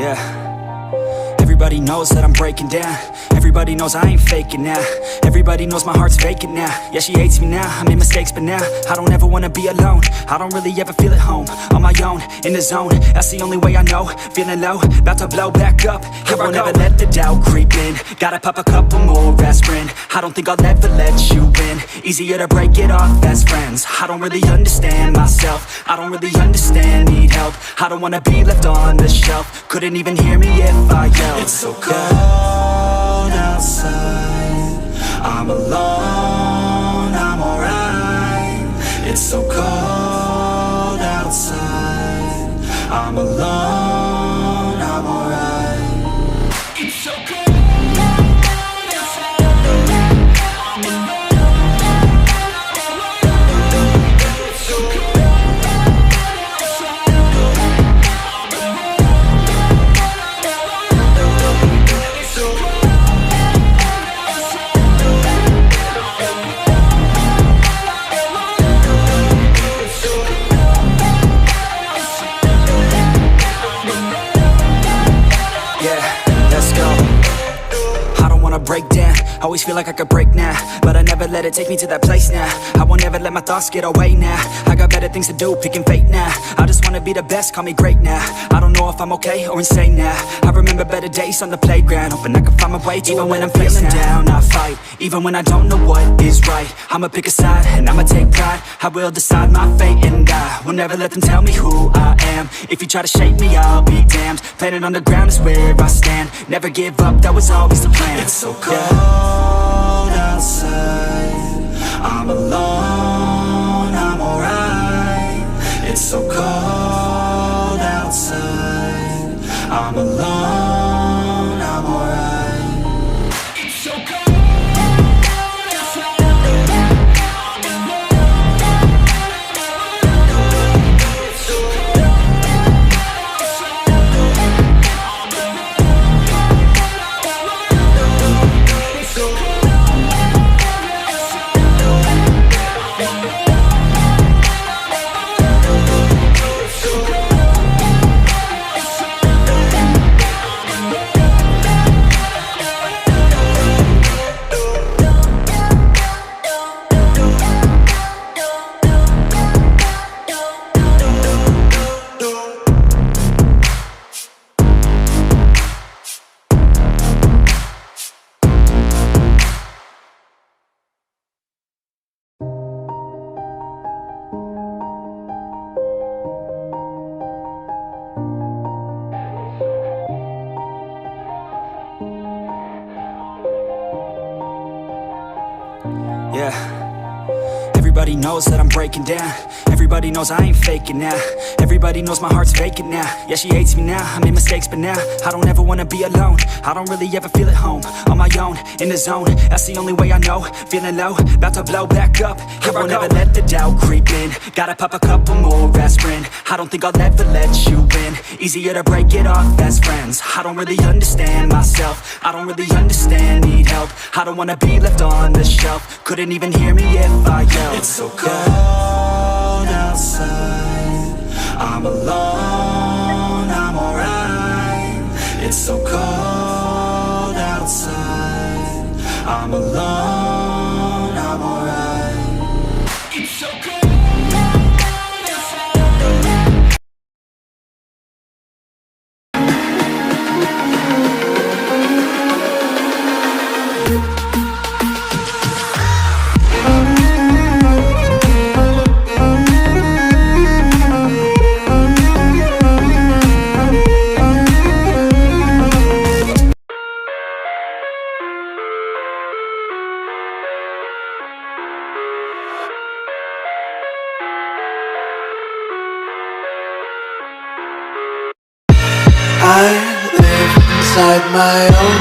Yeah. Everybody knows that I'm breaking down. Everybody knows I ain't faking now. Everybody knows my heart's vacant now. Yeah, she hates me now, I made mistakes but now I don't ever wanna be alone. I don't really ever feel at home. On my own, in the zone, that's the only way I know. Feeling low, about to blow back up. Here I won't ever let the doubt creep in. Gotta pop a couple more aspirin. I don't think I'll ever let you in. Easier to break it off best friends. I don't really understand myself. I don't really understand, need help. I don't wanna be left on the shelf. Couldn't even hear me if I yelled. It's so cold outside, I'm alone, I'm alright. It's so cold outside, I'm alone, I'm alright. It's so cold outside, I'm alone, it's so cold outside, break down, always feel like I could break now, but I never let it take me to that place now. I won't ever let my thoughts get away now. I got better things to do, picking fate now. I just wanna be the best, call me great now. I don't know if I'm okay or insane now. I remember better days on the playground, hoping I can find my way to even when I'm feeling down, I fight. Even when I don't know what is right, I'ma pick a side and I'ma take pride. I will decide my fate and I will never let them tell me who I am. If you try to shape me, I'll be damned. Planet on the ground is where I stand. Never give up, that was always the plan. It's so cold outside, I'm alone, I'm alright. It's so cold outside, I'm alone, I'm alright. It's so cold outside, I'm alone, it's so cold outside, I'm Yeah. Everybody knows that I'm breaking down. Everybody knows I ain't faking now. Everybody knows my heart's vacant now. Yeah, she hates me now, I made mistakes but now I don't ever wanna be alone. I don't really ever feel at home. On my own, in the zone, that's the only way I know. Feeling low, about to blow back up. Here I won't ever let the doubt creep in. Gotta pop a couple more aspirin. I don't think I'll ever let you in. Easier to break it off best friends. I don't really understand myself. I don't really understand, need help. I don't wanna be left on the shelf. Couldn't even hear me if I yelled. It's so cold outside, I'm alone, I'm alright. It's so cold outside, I'm alone, I'm alright. It's so cold outside. I live inside my own